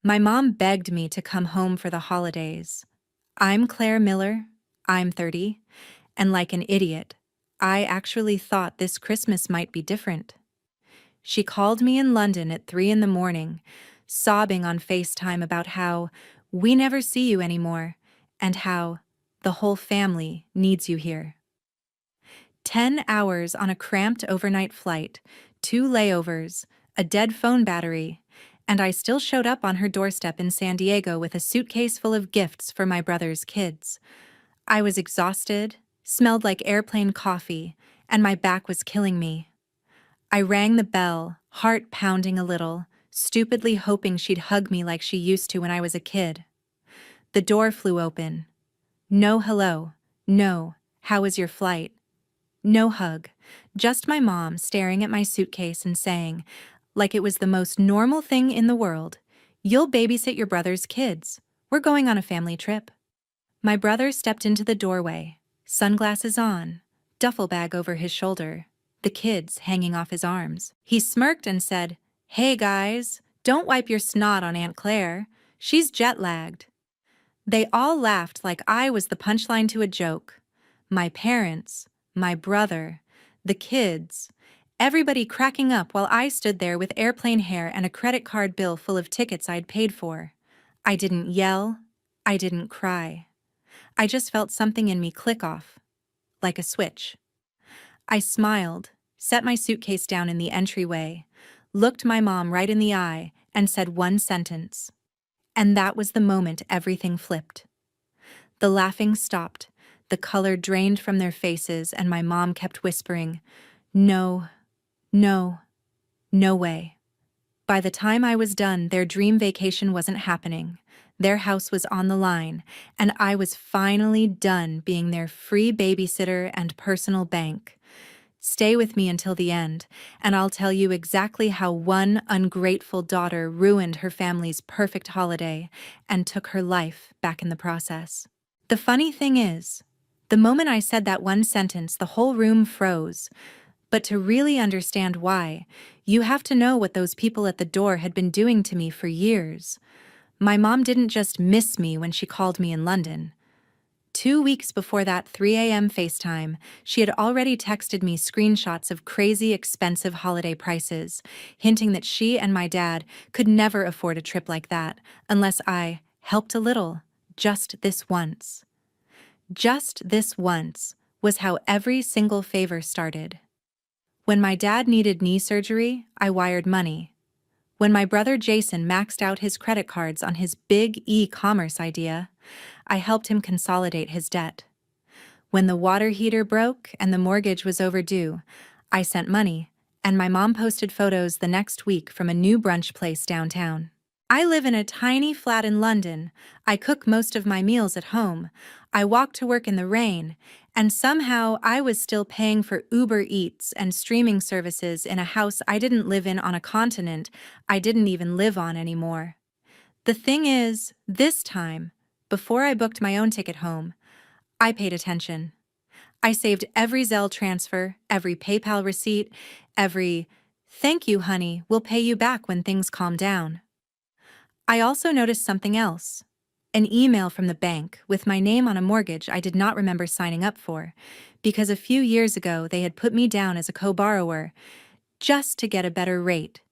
My mom begged me to come home for the holidays. I'm Claire Miller, I'm 30, and like an idiot, I actually thought this Christmas might be different. She called me in London at 3 in the morning, sobbing on FaceTime about how we never see you anymore and how the whole family needs you here. 10 hours on a cramped overnight flight, 2 layovers, a dead phone battery, and I still showed up on her doorstep in San Diego with a suitcase full of gifts for my brother's kids. I was exhausted, smelled like airplane coffee, and my back was killing me. I rang the bell, heart pounding a little, stupidly hoping she'd hug me like she used to when I was a kid. The door flew open. No hello. No, how was your flight? No hug, just my mom staring at my suitcase and saying, like it was the most normal thing in the world, "You'll babysit your brother's kids. We're going on a family trip." My brother stepped into the doorway, sunglasses on, duffel bag over his shoulder, the kids hanging off his arms. He smirked and said, "Hey guys, don't wipe your snot on Aunt Claire. She's jet-lagged." They all laughed like I was the punchline to a joke. My parents, my brother, the kids, everybody cracking up while I stood there with airplane hair and a credit card bill full of tickets I'd paid for. I didn't yell. I didn't cry. I just felt something in me click off, like a switch. I smiled, set my suitcase down in the entryway, looked my mom right in the eye, and said one sentence. And that was the moment everything flipped. The laughing stopped, the color drained from their faces, and my mom kept whispering, "No, no, no way." By the time I was done, their dream vacation wasn't happening. Their house was on the line, and I was finally done being their free babysitter and personal bank. Stay with me until the end, and I'll tell you exactly how one ungrateful daughter ruined her family's perfect holiday and took her life back in the process. The funny thing is, the moment I said that one sentence, the whole room froze. But to really understand why, you have to know what those people at the door had been doing to me for years. My mom didn't just miss me when she called me in London. 2 weeks before that 3 a.m. FaceTime, she had already texted me screenshots of crazy expensive holiday prices, hinting that she and my dad could never afford a trip like that unless I helped a little, just this once. Just this once was how every single favor started. When my dad needed knee surgery, I wired money. When my brother Jason maxed out his credit cards on his big e-commerce idea, I helped him consolidate his debt. When the water heater broke and the mortgage was overdue, I sent money, and my mom posted photos the next week from a new brunch place downtown. I live in a tiny flat in London. I cook most of my meals at home. I walk to work in the rain, and somehow I was still paying for Uber Eats and streaming services in a house I didn't live in on a continent I didn't even live on anymore. The thing is, this time, before I booked my own ticket home, I paid attention. I saved every Zelle transfer, every PayPal receipt, every "thank you, honey, we'll pay you back when things calm down." I also noticed something else. An email from the bank with my name on a mortgage I did not remember signing up for, because a few years ago they had put me down as a co-borrower just to get a better rate,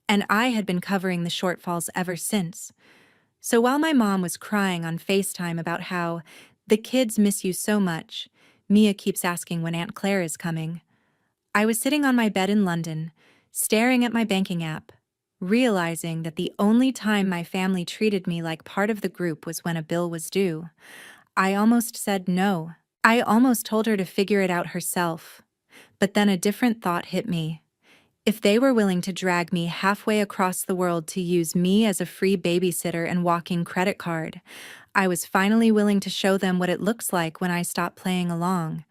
and I had been covering the shortfalls ever since. So while my mom was crying on FaceTime about how the kids miss you so much, Mia keeps asking when Aunt Claire is coming, I was sitting on my bed in London, staring at my banking app, realizing that the only time my family treated me like part of the group was when a bill was due. I almost said no. I almost told her to figure it out herself. But then a different thought hit me. If they were willing to drag me halfway across the world to use me as a free babysitter and walking credit card, I was finally willing to show them what it looks like when I stop playing along.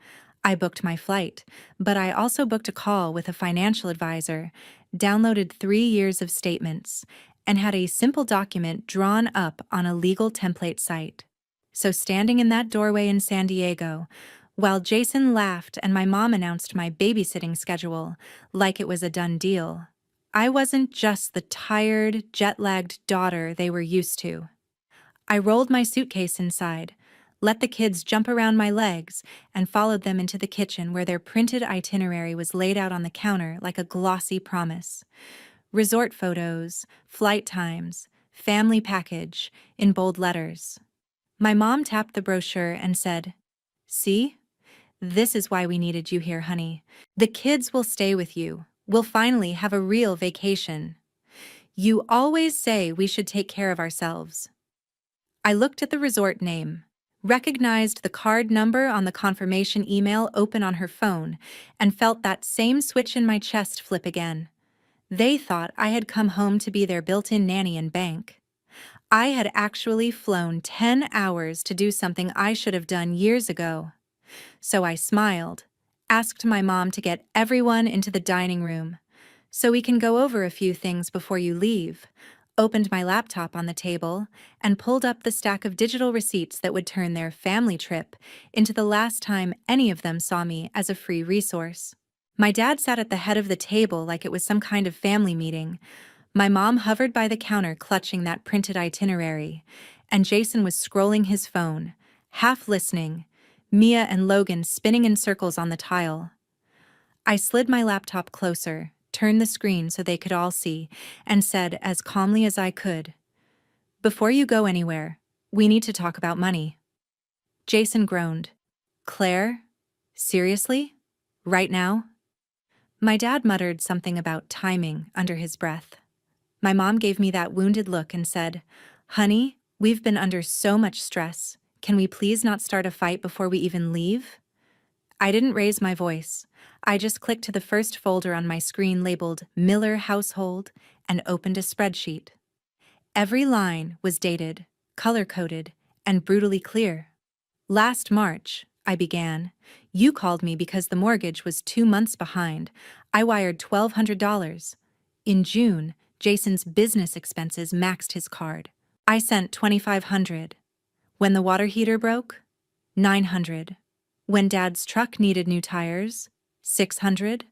I booked my flight, but I also booked a call with a financial advisor, downloaded 3 years of statements, and had a simple document drawn up on a legal template site. So standing in that doorway in San Diego, while Jason laughed and my mom announced my babysitting schedule like it was a done deal, I wasn't just the tired, jet-lagged daughter they were used to. I rolled my suitcase inside, let the kids jump around my legs, and followed them into the kitchen where their printed itinerary was laid out on the counter like a glossy promise. Resort photos, flight times, family package, in bold letters. My mom tapped the brochure and said, "See? This is why we needed you here, honey. The kids will stay with you. We'll finally have a real vacation. You always say we should take care of ourselves." I looked at the resort name, recognized the card number on the confirmation email open on her phone, and felt that same switch in my chest flip again. They thought I had come home to be their built-in nanny and bank. I had actually flown 10 hours to do something I should have done years ago. So I smiled, asked my mom to get everyone into the dining room, "So we can go over a few things before you leave," opened my laptop on the table, and pulled up the stack of digital receipts that would turn their family trip into the last time any of them saw me as a free resource. My dad sat at the head of the table like it was some kind of family meeting. My mom hovered by the counter clutching that printed itinerary, and Jason was scrolling his phone, half listening, Mia and Logan spinning in circles on the tile. I slid my laptop closer, turned the screen so they could all see, and said as calmly as I could, "Before you go anywhere, we need to talk about money." Jason groaned. "Claire? Seriously? Right now?" My dad muttered something about timing under his breath. My mom gave me that wounded look and said, "Honey, we've been under so much stress. Can we please not start a fight before we even leave?" I didn't raise my voice. I just clicked to the first folder on my screen labeled Miller Household and opened a spreadsheet. Every line was dated, color-coded, and brutally clear. "Last March," I began, "you called me because the mortgage was 2 months behind. I wired $1,200. In June, Jason's business expenses maxed his card. I sent $2,500. When the water heater broke, $900. When Dad's truck needed new tires, $600.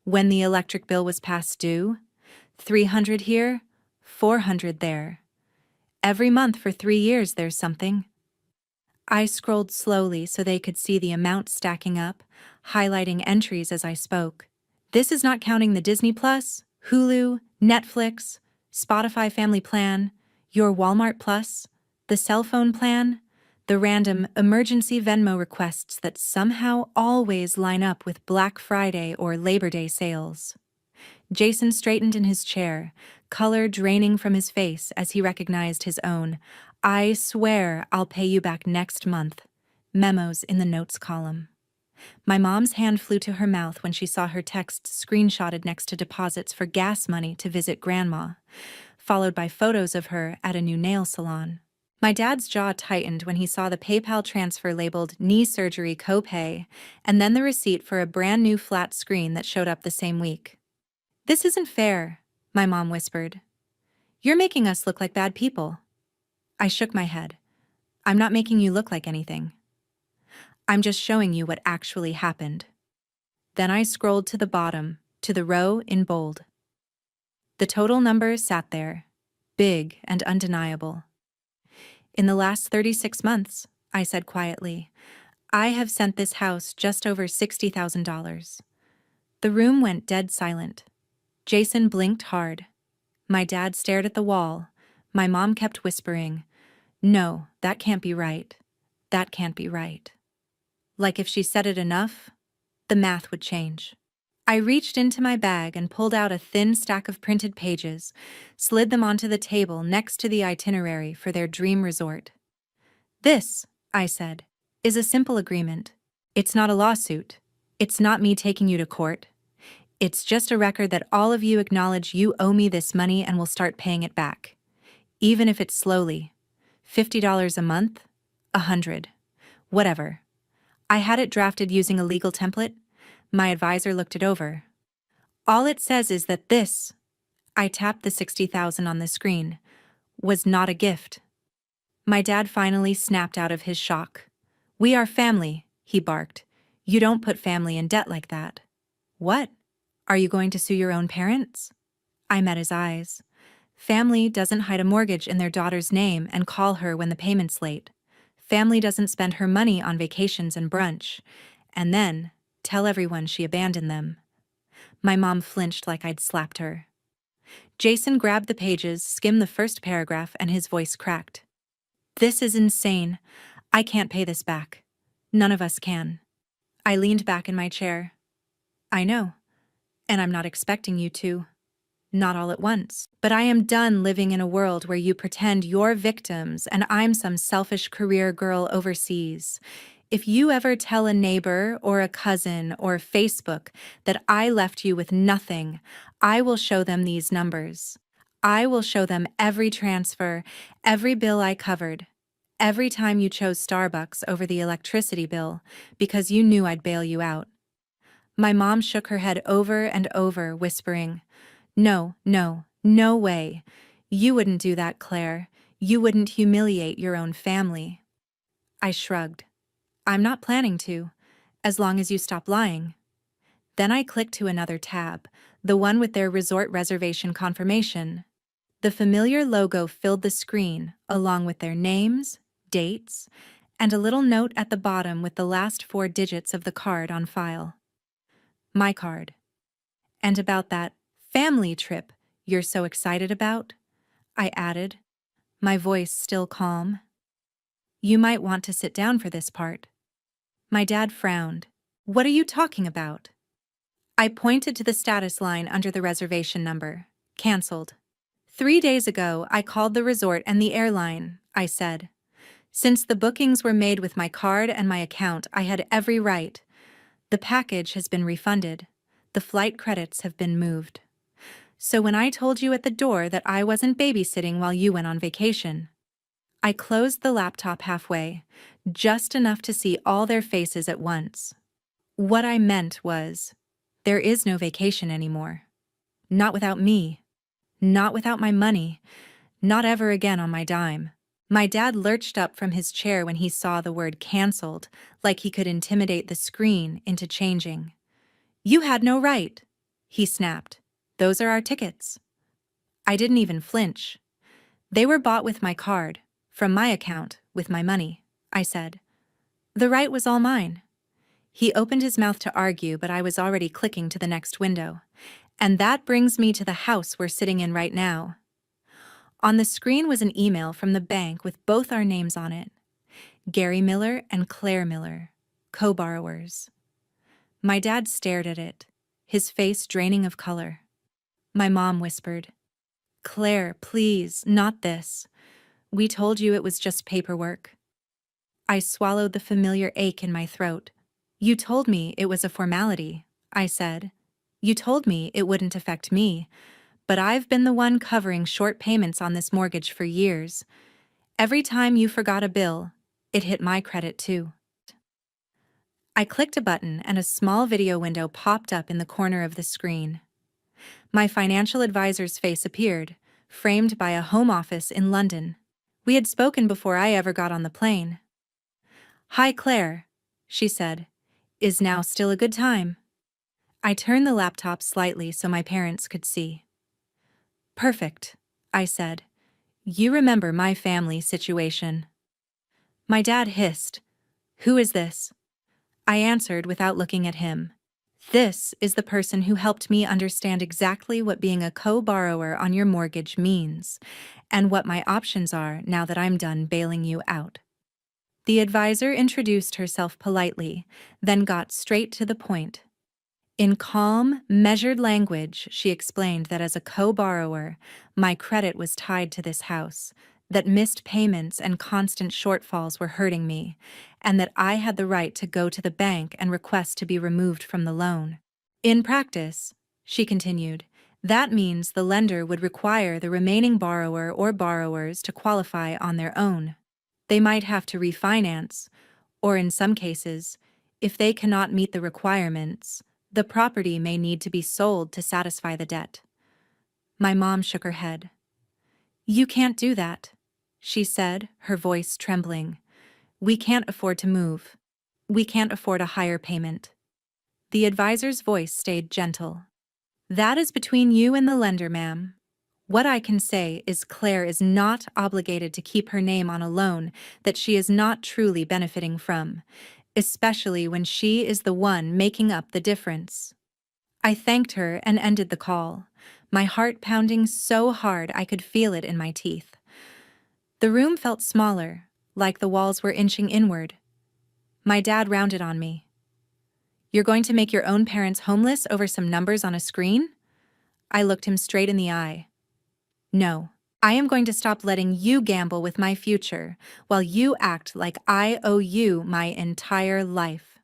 When the electric bill was past due, $300 here, $400 there. Every month for 3 years there's something." I scrolled slowly so they could see the amount stacking up, highlighting entries as I spoke. This is not counting the Disney Plus, Hulu, Netflix, Spotify Family Plan, your Walmart Plus, the cell phone plan, the random emergency Venmo requests that somehow always line up with Black Friday or Labor Day sales. Jason straightened in his chair, color draining from his face as he recognized his own "I swear I'll pay you back next month" memos in the notes column. My mom's hand flew to her mouth when she saw her text screenshotted next to deposits for gas money to visit Grandma, followed by photos of her at a new nail salon. My dad's jaw tightened when he saw the PayPal transfer labeled knee surgery copay, and then the receipt for a brand new flat screen that showed up the same week. "This isn't fair," my mom whispered. "You're making us look like bad people." I shook my head. "I'm not making you look like anything. I'm just showing you what actually happened." Then I scrolled to the bottom, to the row in bold. The total number sat there, big and undeniable. "In the last 36 months, I said quietly, "I have sent this house just over $60,000. The room went dead silent. Jason blinked hard. My dad stared at the wall. My mom kept whispering, "No, that can't be right. That can't be right." Like if she said it enough, the math would change. I reached into my bag and pulled out a thin stack of printed pages, slid them onto the table next to the itinerary for their dream resort. "This," I said, "is a simple agreement. It's not a lawsuit. It's not me taking you to court. It's just a record that all of you acknowledge you owe me this money and will start paying it back. Even if it's slowly. $50 a month? 100. Whatever." I had it drafted using a legal template. My advisor looked it over. "All it says is that this," I tapped the 60,000 on the screen, "was not a gift." My dad finally snapped out of his shock. "We are family," he barked. "You don't put family in debt like that." "What? Are you going to sue your own parents?" I met his eyes. Family doesn't hide a mortgage in their daughter's name and call her when the payment's late. Family doesn't spend her money on vacations and brunch, and then tell everyone she abandoned them. My mom flinched like I'd slapped her. Jason grabbed the pages, skimmed the first paragraph, and his voice cracked. This is insane. I can't pay this back. None of us can. I leaned back in my chair. I know. And I'm not expecting you to. Not all at once. But I am done living in a world where you pretend you're victims and I'm some selfish career girl overseas. If you ever tell a neighbor or a cousin or Facebook that I left you with nothing, I will show them these numbers. I will show them every transfer, every bill I covered, every time you chose Starbucks over the electricity bill because you knew I'd bail you out. My mom shook her head over and over, whispering, No, no, no way. You wouldn't do that, Claire. You wouldn't humiliate your own family. I shrugged. I'm not planning to, as long as you stop lying. Then I clicked to another tab, the one with their resort reservation confirmation. The familiar logo filled the screen, along with their names, dates, and a little note at the bottom with the last 4 digits of the card on file. My card. And about that family trip you're so excited about, I added, my voice still calm. You might want to sit down for this part. My dad frowned. What are you talking about? I pointed to the status line under the reservation number. Cancelled. 3 days ago, I called the resort and the airline, I said. Since the bookings were made with my card and my account, I had every right. The package has been refunded. The flight credits have been moved. So when I told you at the door that I wasn't babysitting while you went on vacation, I closed the laptop halfway, just enough to see all their faces at once. What I meant was, there is no vacation anymore. Not without me. Not without my money. Not ever again on my dime. My dad lurched up from his chair when he saw the word canceled, like he could intimidate the screen into changing. You had no right, he snapped. Those are our tickets. I didn't even flinch. They were bought with my card, from my account, with my money, I said. The right was all mine. He opened his mouth to argue, but I was already clicking to the next window. And that brings me to the house we're sitting in right now. On the screen was an email from the bank with both our names on it. Gary Miller and Claire Miller, co-borrowers. My dad stared at it, his face draining of color. My mom whispered, Claire, please, not this. We told you it was just paperwork. I swallowed the familiar ache in my throat. You told me it was a formality, I said. You told me it wouldn't affect me, but I've been the one covering short payments on this mortgage for years. Every time you forgot a bill, it hit my credit too. I clicked a button and a small video window popped up in the corner of the screen. My financial advisor's face appeared, framed by a home office in London. We had spoken before I ever got on the plane. Hi, Claire, she said. Is now still a good time? I turned the laptop slightly so my parents could see. Perfect, I said. You remember my family situation. My dad hissed. Who is this? I answered without looking at him. This is the person who helped me understand exactly what being a co-borrower on your mortgage means, and what my options are now that I'm done bailing you out. The advisor introduced herself politely, then got straight to the point. In calm, measured language, she explained that as a co-borrower, my credit was tied to this house, that missed payments and constant shortfalls were hurting me, and that I had the right to go to the bank and request to be removed from the loan. In practice, she continued, that means the lender would require the remaining borrower or borrowers to qualify on their own. They might have to refinance, or in some cases, if they cannot meet the requirements, the property may need to be sold to satisfy the debt. My mom shook her head. You can't do that, she said, her voice trembling. We can't afford to move. We can't afford a higher payment. The advisor's voice stayed gentle. That is between you and the lender, ma'am. What I can say is Claire is not obligated to keep her name on a loan that she is not truly benefiting from, especially when she is the one making up the difference. I thanked her and ended the call, my heart pounding so hard I could feel it in my teeth. The room felt smaller, like the walls were inching inward. My dad rounded on me. "You're going to make your own parents homeless over some numbers on a screen?" I looked him straight in the eye. "No, I am going to stop letting you gamble with my future while you act like I owe you my entire life.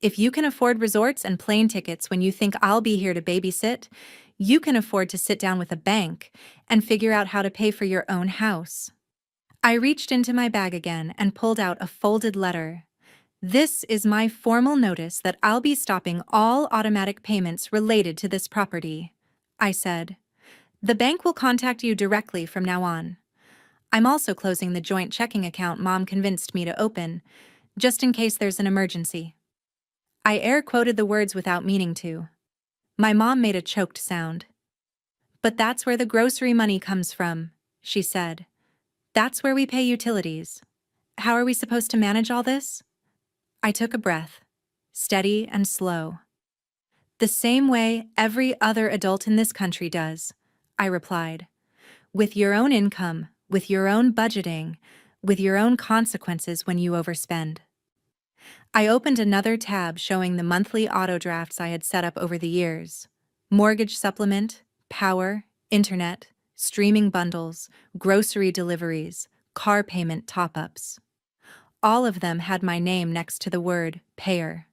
If you can afford resorts and plane tickets when you think I'll be here to babysit, you can afford to sit down with a bank and figure out how to pay for your own house." I reached into my bag again and pulled out a folded letter. "This is my formal notice that I'll be stopping all automatic payments related to this property," I said. "The bank will contact you directly from now on. I'm also closing the joint checking account Mom convinced me to open, just in case there's an emergency." I air quoted the words without meaning to. My mom made a choked sound. "But that's where the grocery money comes from," she said. "That's where we pay utilities. How are we supposed to manage all this?" I took a breath, steady and slow. "The same way every other adult in this country does," I replied. "With your own income, with your own budgeting, with your own consequences when you overspend." I opened another tab showing the monthly auto drafts I had set up over the years. Mortgage supplement, power, internet, streaming bundles, grocery deliveries, car payment top-ups. All of them had my name next to the word payer.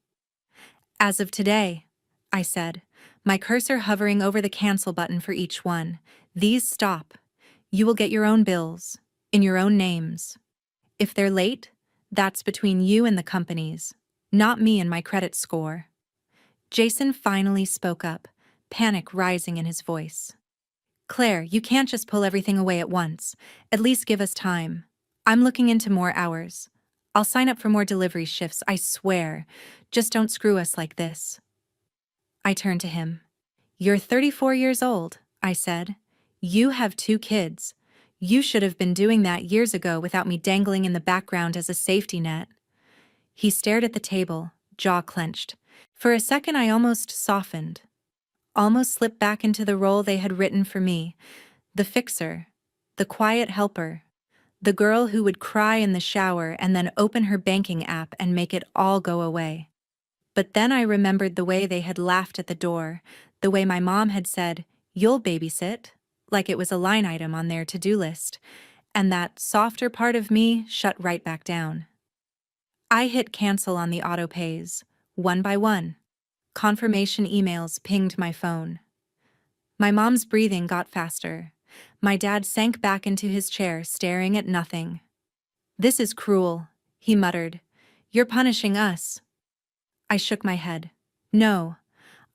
"As of today," I said, my cursor hovering over the cancel button for each one, "these stop. You will get your own bills, in your own names. If they're late, that's between you and the companies, not me and my credit score." Jason finally spoke up, panic rising in his voice. "Claire, you can't just pull everything away at once. At least give us time. I'm looking into more hours. I'll sign up for more delivery shifts, I swear. Just don't screw us like this." I turned to him. "You're 34 years old," I said. "You have 2 kids. You should have been doing that years ago without me dangling in the background as a safety net." He stared at the table, jaw clenched. For a second I almost softened, almost slipped back into the role they had written for me, the fixer, the quiet helper, the girl who would cry in the shower and then open her banking app and make it all go away. But then I remembered the way they had laughed at the door, the way my mom had said, "You'll babysit," like it was a line item on their to-do list, and that softer part of me shut right back down. I hit cancel on the auto-pays, one by one. Confirmation emails pinged my phone. My mom's breathing got faster. My dad sank back into his chair, staring at nothing. "This is cruel," he muttered. "You're punishing us." I shook my head. "No.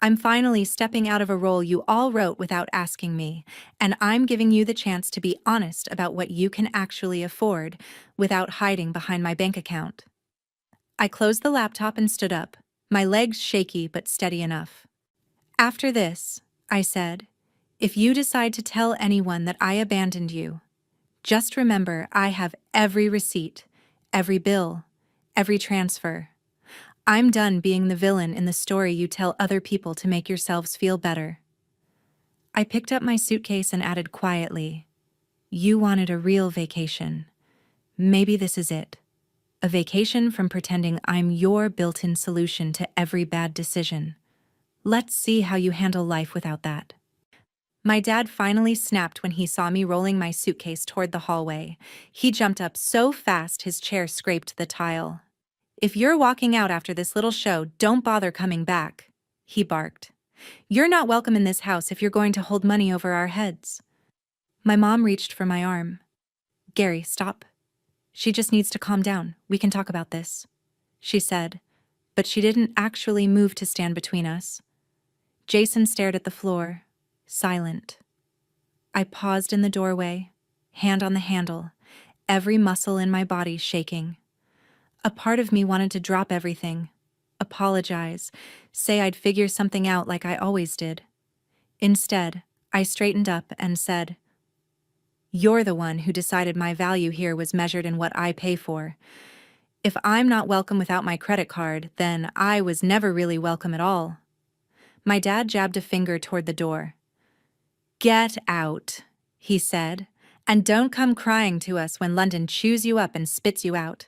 I'm finally stepping out of a role you all wrote without asking me, and I'm giving you the chance to be honest about what you can actually afford without hiding behind my bank account." I closed the laptop and stood up, my legs shaky but steady enough. "After this," I said, "if you decide to tell anyone that I abandoned you, just remember I have every receipt, every bill, every transfer. I'm done being the villain in the story you tell other people to make yourselves feel better." I picked up my suitcase and added quietly, "You wanted a real vacation. Maybe this is it. A vacation from pretending I'm your built-in solution to every bad decision. Let's see how you handle life without that." My dad finally snapped when he saw me rolling my suitcase toward the hallway. He jumped up so fast his chair scraped the tile. "If you're walking out after this little show, don't bother coming back," he barked. "You're not welcome in this house if you're going to hold money over our heads." My mom reached for my arm. "Gary, stop. She just needs to calm down. We can talk about this," she said, but she didn't actually move to stand between us. Jason stared at the floor, silent. I paused in the doorway, hand on the handle, every muscle in my body shaking. A part of me wanted to drop everything, apologize, say I'd figure something out like I always did. Instead, I straightened up and said, "You're the one who decided my value here was measured in what I pay for. If I'm not welcome without my credit card, then I was never really welcome at all." My dad jabbed a finger toward the door. "Get out," he said, "and don't come crying to us when London chews you up and spits you out."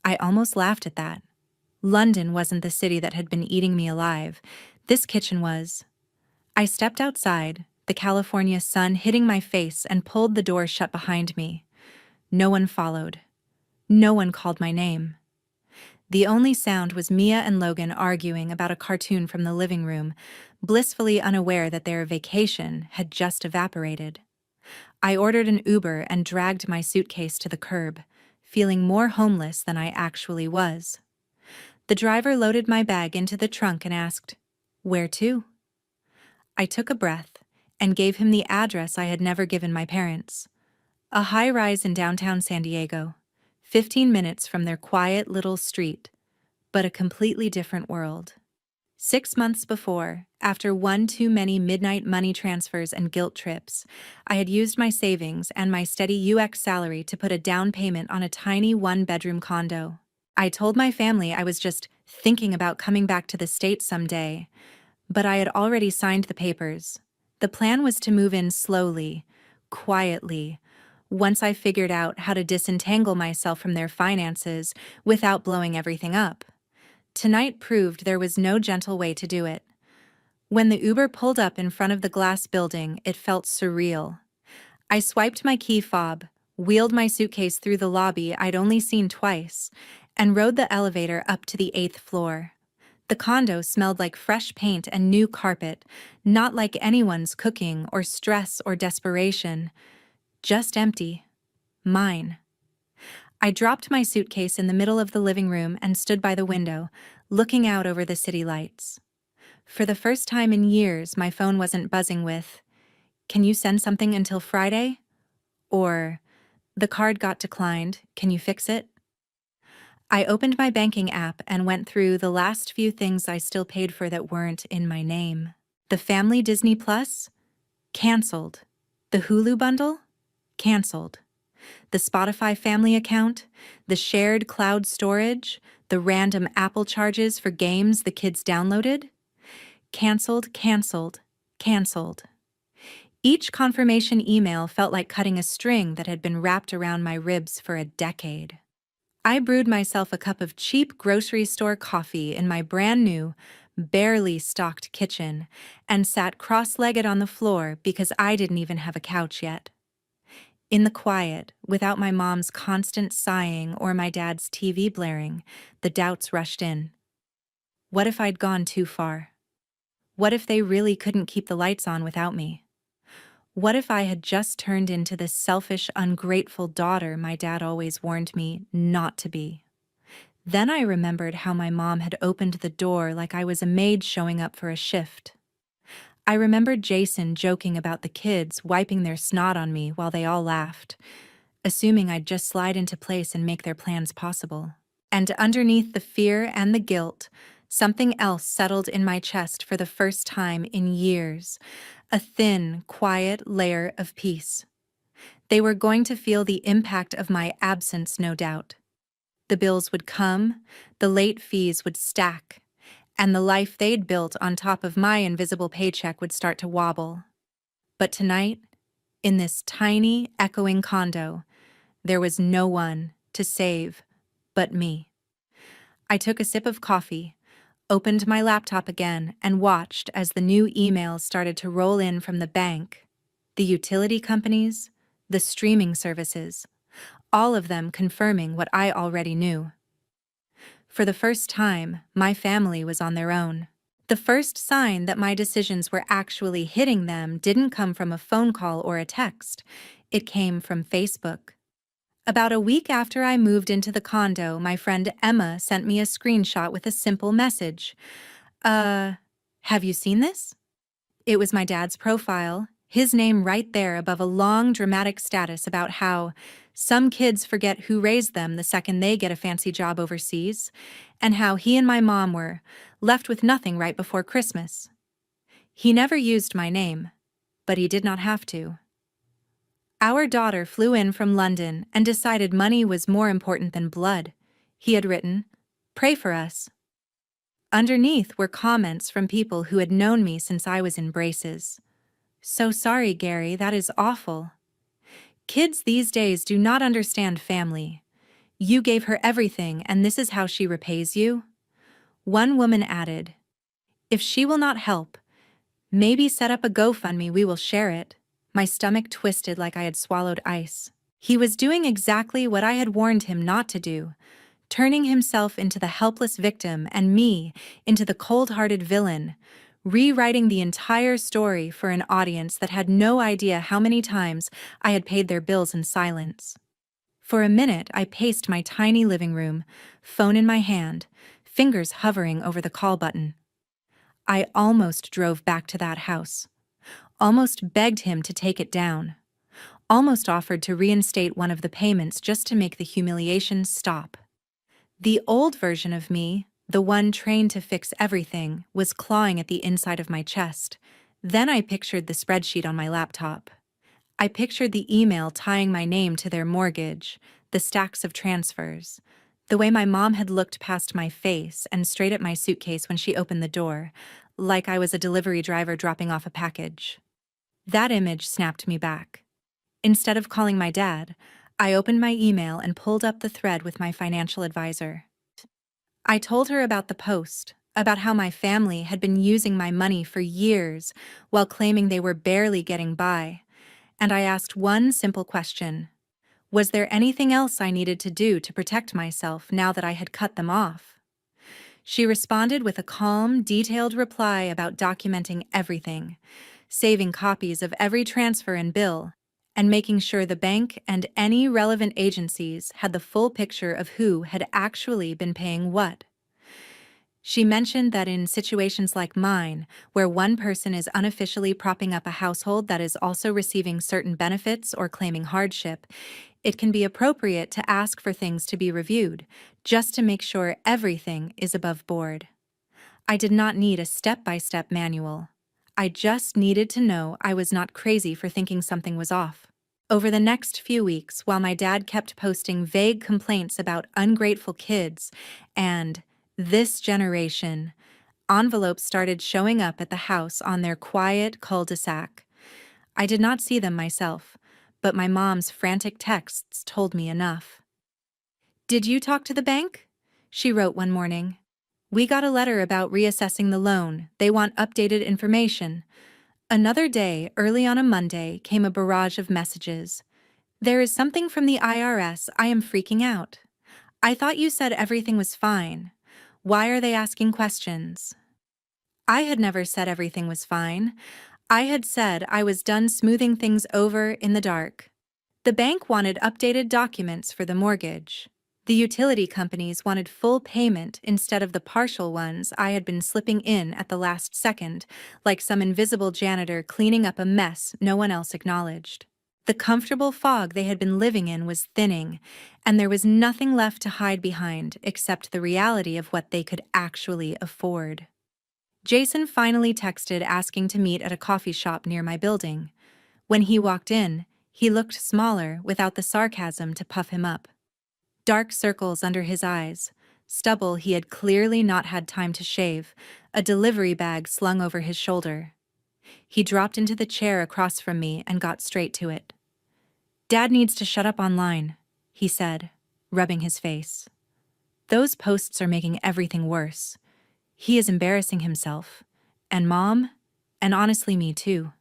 I almost laughed at that. London wasn't the city that had been eating me alive. This kitchen was. I stepped outside, the California sun hitting my face, and pulled the door shut behind me. No one followed. No one called my name. The only sound was Mia and Logan arguing about a cartoon from the living room, blissfully unaware that their vacation had just evaporated. I ordered an Uber and dragged my suitcase to the curb, feeling more homeless than I actually was. The driver loaded my bag into the trunk and asked, "Where to?" I took a breath and gave him the address I had never given my parents. A high-rise in downtown San Diego, 15 minutes from their quiet little street, but a completely different world. 6 months before, after one too many midnight money transfers and guilt trips, I had used my savings and my steady UX salary to put a down payment on a tiny one-bedroom condo. I told my family I was just thinking about coming back to the States someday, but I had already signed the papers. The plan was to move in slowly, quietly, once I figured out how to disentangle myself from their finances without blowing everything up. Tonight proved there was no gentle way to do it. When the Uber pulled up in front of the glass building, it felt surreal. I swiped my key fob, wheeled my suitcase through the lobby I'd only seen twice, and rode the elevator up to the 8th floor. The condo smelled like fresh paint and new carpet, not like anyone's cooking or stress or desperation. Just empty. Mine. I dropped my suitcase in the middle of the living room and stood by the window, looking out over the city lights. For the first time in years, my phone wasn't buzzing with, "Can you send something until Friday?" Or, "The card got declined, can you fix it?" I opened my banking app and went through the last few things I still paid for that weren't in my name. The family Disney Plus? Canceled. The Hulu bundle? Canceled. The Spotify family account? The shared cloud storage? The random Apple charges for games the kids downloaded? Canceled, canceled, canceled. Each confirmation email felt like cutting a string that had been wrapped around my ribs for a decade. I brewed myself a cup of cheap grocery store coffee in my brand new, barely stocked kitchen and sat cross-legged on the floor because I didn't even have a couch yet. In the quiet, without my mom's constant sighing or my dad's TV blaring, the doubts rushed in. What if I'd gone too far? What if they really couldn't keep the lights on without me? What if I had just turned into the selfish, ungrateful daughter my dad always warned me not to be? Then I remembered how my mom had opened the door like I was a maid showing up for a shift. I remembered Jason joking about the kids wiping their snot on me while they all laughed, assuming I'd just slide into place and make their plans possible. And underneath the fear and the guilt, something else settled in my chest for the first time in years, a thin, quiet layer of peace. They were going to feel the impact of my absence, no doubt. The bills would come, the late fees would stack, and the life they'd built on top of my invisible paycheck would start to wobble. But tonight, in this tiny, echoing condo, there was no one to save but me. I took a sip of coffee, opened my laptop again, and watched as the new emails started to roll in from the bank, the utility companies, the streaming services, all of them confirming what I already knew. For the first time, my family was on their own. The first sign that my decisions were actually hitting them didn't come from a phone call or a text. It came from Facebook. About a week after I moved into the condo, my friend Emma sent me a screenshot with a simple message. Have you seen this?" It was my dad's profile, his name right there above a long, dramatic status about how some kids forget who raised them the second they get a fancy job overseas, and how he and my mom were left with nothing right before Christmas. He never used my name, but he did not have to. Our daughter flew in from London and decided money was more important than blood. He had written, "Pray for us." Underneath were comments from people who had known me since I was in braces. "So sorry, Gary, that is awful. Kids these days do not understand family. You gave her everything and this is how she repays you?" One woman added, "If she will not help, maybe set up a GoFundMe, we will share it." My stomach twisted like I had swallowed ice. He was doing exactly what I had warned him not to do, turning himself into the helpless victim and me into the cold-hearted villain, rewriting the entire story for an audience that had no idea how many times I had paid their bills in silence. For a minute, I paced my tiny living room, phone in my hand, fingers hovering over the call button. I almost drove back to that house, almost begged him to take it down, almost offered to reinstate one of the payments just to make the humiliation stop. The old version of me, the one trained to fix everything, was clawing at the inside of my chest. Then I pictured the spreadsheet on my laptop. I pictured the email tying my name to their mortgage, the stacks of transfers, the way my mom had looked past my face and straight at my suitcase when she opened the door, like I was a delivery driver dropping off a package. That image snapped me back. Instead of calling my dad, I opened my email and pulled up the thread with my financial advisor. I told her about the post, about how my family had been using my money for years while claiming they were barely getting by, and I asked one simple question. Was there anything else I needed to do to protect myself now that I had cut them off? She responded with a calm, detailed reply about documenting everything, saving copies of every transfer and bill, and making sure the bank and any relevant agencies had the full picture of who had actually been paying what. She mentioned that in situations like mine, where one person is unofficially propping up a household that is also receiving certain benefits or claiming hardship, it can be appropriate to ask for things to be reviewed, just to make sure everything is above board. I did not need a step-by-step manual. I just needed to know I was not crazy for thinking something was off. Over the next few weeks, while my dad kept posting vague complaints about ungrateful kids and this generation, envelopes started showing up at the house on their quiet cul-de-sac. I did not see them myself, but my mom's frantic texts told me enough. "Did you talk to the bank?" She wrote one morning. "We got a letter about reassessing the loan. They want updated information." Another day, early on a Monday, came a barrage of messages. "There is something from the IRS. I am freaking out. I thought you said everything was fine. Why are they asking questions?" I had never said everything was fine. I had said I was done smoothing things over in the dark. The bank wanted updated documents for the mortgage. The utility companies wanted full payment instead of the partial ones I had been slipping in at the last second, like some invisible janitor cleaning up a mess no one else acknowledged. The comfortable fog they had been living in was thinning, and there was nothing left to hide behind except the reality of what they could actually afford. Jason finally texted asking to meet at a coffee shop near my building. When he walked in, he looked smaller without the sarcasm to puff him up. Dark circles under his eyes, stubble he had clearly not had time to shave, a delivery bag slung over his shoulder. He dropped into the chair across from me and got straight to it. "Dad needs to shut up online," he said, rubbing his face. "Those posts are making everything worse. He is embarrassing himself, and Mom, and honestly me too.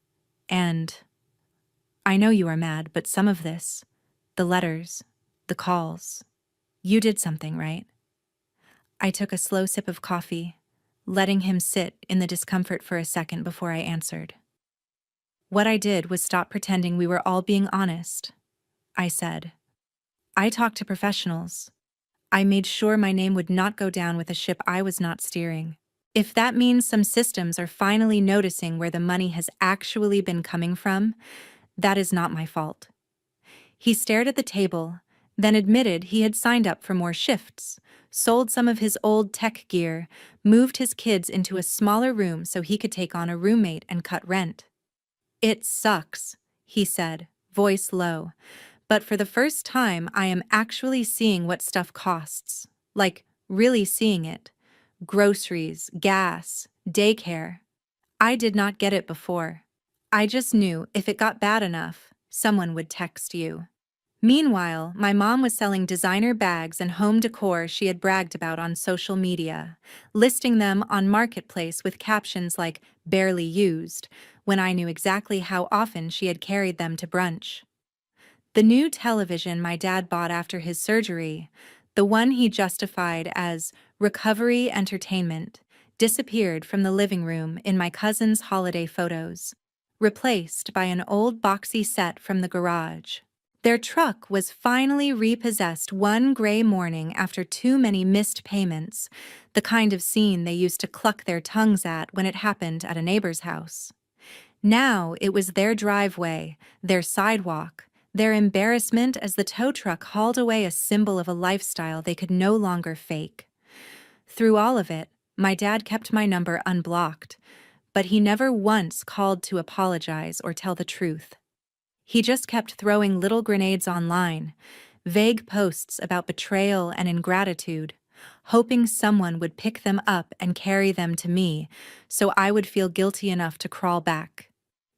And I know you are mad, but some of this, the letters, the calls, you did something, right?" I took a slow sip of coffee, letting him sit in the discomfort for a second before I answered. "What I did was stop pretending we were all being honest," I said. "I talked to professionals. I made sure my name would not go down with a ship I was not steering. If that means some systems are finally noticing where the money has actually been coming from, that is not my fault." He stared at the table, then admitted he had signed up for more shifts, sold some of his old tech gear, moved his kids into a smaller room so he could take on a roommate and cut rent. "It sucks," he said, voice low, "but for the first time I am actually seeing what stuff costs. Like, really seeing it. Groceries, gas, daycare. I did not get it before. I just knew if it got bad enough, someone would text you." Meanwhile, my mom was selling designer bags and home decor she had bragged about on social media, listing them on Marketplace with captions like "barely used," when I knew exactly how often she had carried them to brunch. The new television my dad bought after his surgery, the one he justified as recovery entertainment, disappeared from the living room in my cousin's holiday photos, replaced by an old boxy set from the garage. Their truck was finally repossessed one gray morning after too many missed payments, the kind of scene they used to cluck their tongues at when it happened at a neighbor's house. Now it was their driveway, their sidewalk, their embarrassment as the tow truck hauled away a symbol of a lifestyle they could no longer fake. Through all of it, my dad kept my number unblocked, but he never once called to apologize or tell the truth. He just kept throwing little grenades online, vague posts about betrayal and ingratitude, hoping someone would pick them up and carry them to me so I would feel guilty enough to crawl back.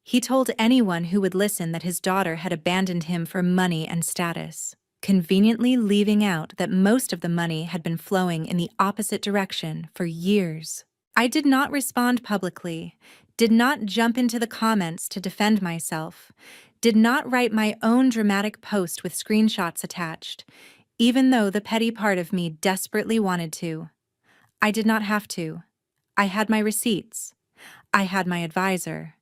He told anyone who would listen that his daughter had abandoned him for money and status, conveniently leaving out that most of the money had been flowing in the opposite direction for years. I did not respond publicly, did not jump into the comments to defend myself, did not write my own dramatic post with screenshots attached, even though the petty part of me desperately wanted to. I did not have to. I had my receipts. I had my advisor.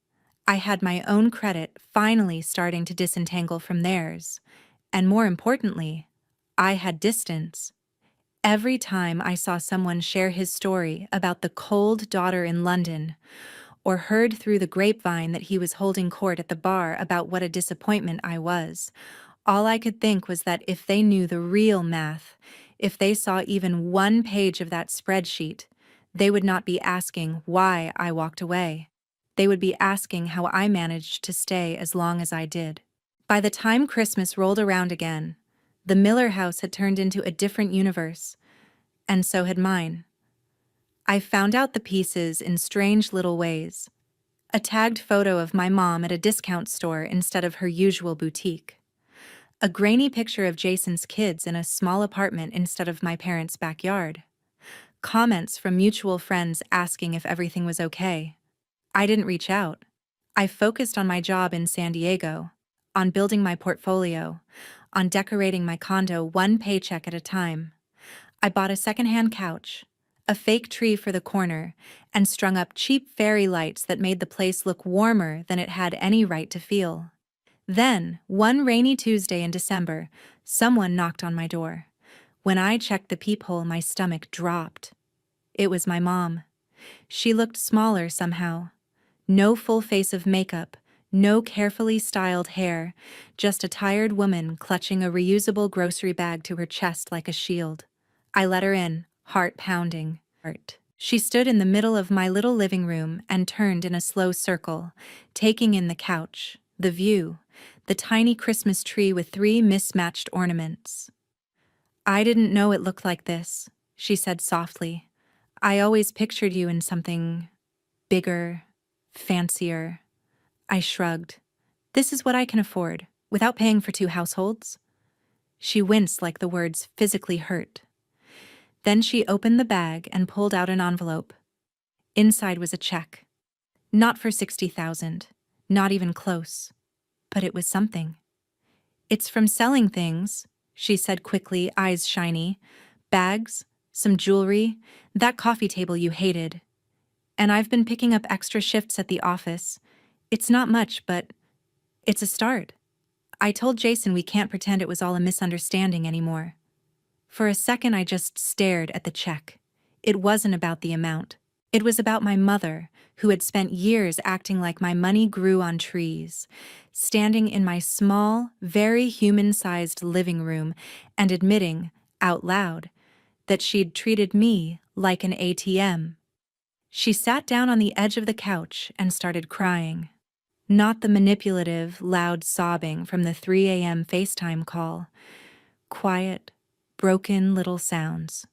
I had my own credit finally starting to disentangle from theirs. And more importantly, I had distance. Every time I saw someone share his story about the cold daughter in London, or heard through the grapevine that he was holding court at the bar about what a disappointment I was, all I could think was that if they knew the real math, if they saw even one page of that spreadsheet, they would not be asking why I walked away. They would be asking how I managed to stay as long as I did. By the time Christmas rolled around again, the Miller house had turned into a different universe, and so had mine. I found out the pieces in strange little ways. A tagged photo of my mom at a discount store instead of her usual boutique. A grainy picture of Jason's kids in a small apartment instead of my parents' backyard. Comments from mutual friends asking if everything was okay. I didn't reach out. I focused on my job in San Diego, on building my portfolio, on decorating my condo one paycheck at a time. I bought a secondhand couch, a fake tree for the corner, and strung up cheap fairy lights that made the place look warmer than it had any right to feel. Then, one rainy Tuesday in December, someone knocked on my door. When I checked the peephole, my stomach dropped. It was my mom. She looked smaller somehow. No full face of makeup, no carefully styled hair, just a tired woman clutching a reusable grocery bag to her chest like a shield. I let her in, heart pounding. She stood in the middle of my little living room and turned in a slow circle, taking in the couch, the view, the tiny Christmas tree with 3 mismatched ornaments. "I didn't know it looked like this," she said softly. "I always pictured you in something bigger, fancier." I shrugged. "This is what I can afford, without paying for 2 households." She winced like the words physically hurt. Then she opened the bag and pulled out an envelope. Inside was a check. Not for 60,000, not even close. But it was something. "It's from selling things," she said quickly, eyes shiny. "Bags, some jewelry, that coffee table you hated. And I've been picking up extra shifts at the office. It's not much, but it's a start." I told Jason we can't pretend it was all a misunderstanding anymore. For a second I just stared at the check. It wasn't about the amount. It was about my mother, who had spent years acting like my money grew on trees, standing in my small, very human-sized living room and admitting, out loud, that she'd treated me like an ATM. She sat down on the edge of the couch and started crying. Not the manipulative, loud sobbing from the 3 a.m. FaceTime call. Quiet, broken little sounds.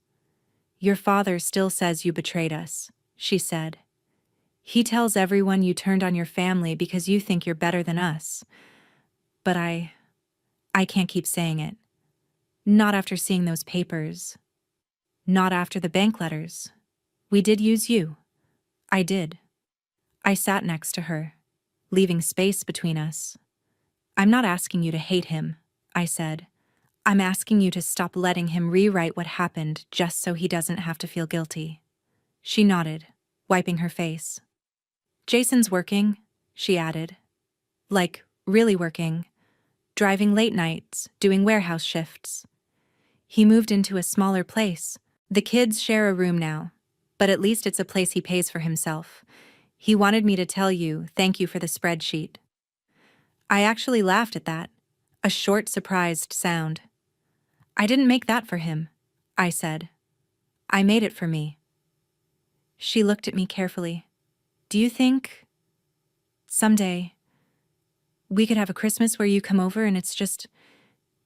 "Your father still says you betrayed us," she said. "He tells everyone you turned on your family because you think you're better than us. But I can't keep saying it. Not after seeing those papers. Not after the bank letters. We did use you. I did." I sat next to her, leaving space between us. "I'm not asking you to hate him," I said. "I'm asking you to stop letting him rewrite what happened just so he doesn't have to feel guilty." She nodded, wiping her face. "Jason's working," she added. "Like, really working. Driving late nights, doing warehouse shifts. He moved into a smaller place. The kids share a room now, but at least it's a place he pays for himself. He wanted me to tell you thank you for the spreadsheet." I actually laughed at that, a short, surprised sound. "I didn't make that for him," I said. "I made it for me." She looked at me carefully. "Do you think someday we could have a Christmas where you come over and it's just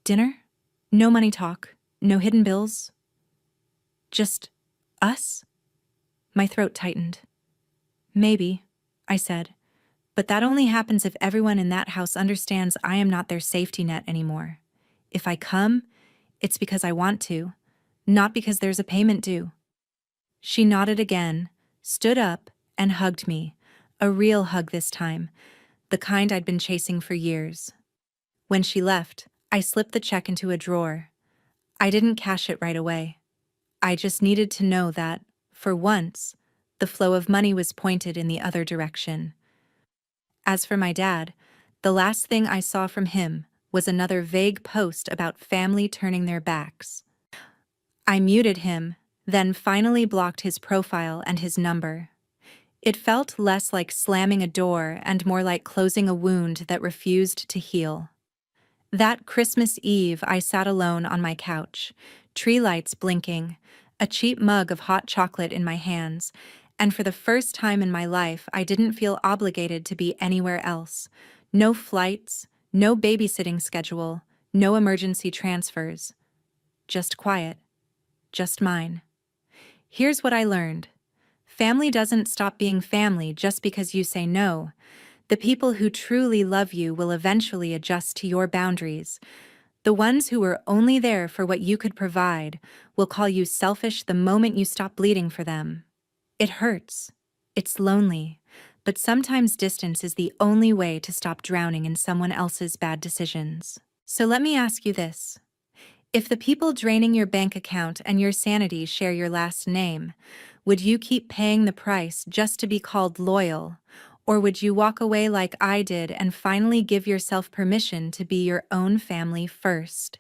dinner? No money talk, no hidden bills. Just us?" My throat tightened. "Maybe," I said, "but that only happens if everyone in that house understands I am not their safety net anymore. If I come, it's because I want to, not because there's a payment due." She nodded again, stood up, and hugged me, a real hug this time, the kind I'd been chasing for years. When she left, I slipped the check into a drawer. I didn't cash it right away. I just needed to know that, for once, the flow of money was pointed in the other direction. As for my dad, the last thing I saw from him was another vague post about family turning their backs. I muted him, then finally blocked his profile and his number. It felt less like slamming a door and more like closing a wound that refused to heal. That Christmas Eve, I sat alone on my couch, tree lights blinking, a cheap mug of hot chocolate in my hands, and for the first time in my life, I didn't feel obligated to be anywhere else. No flights, no babysitting schedule, no emergency transfers. Just quiet. Just mine. Here's what I learned. Family doesn't stop being family just because you say no. The people who truly love you will eventually adjust to your boundaries. The ones who were only there for what you could provide will call you selfish the moment you stop bleeding for them. It hurts. It's lonely. But sometimes distance is the only way to stop drowning in someone else's bad decisions. So let me ask you this. If the people draining your bank account and your sanity share your last name, would you keep paying the price just to be called loyal? Or would you walk away like I did and finally give yourself permission to be your own family first?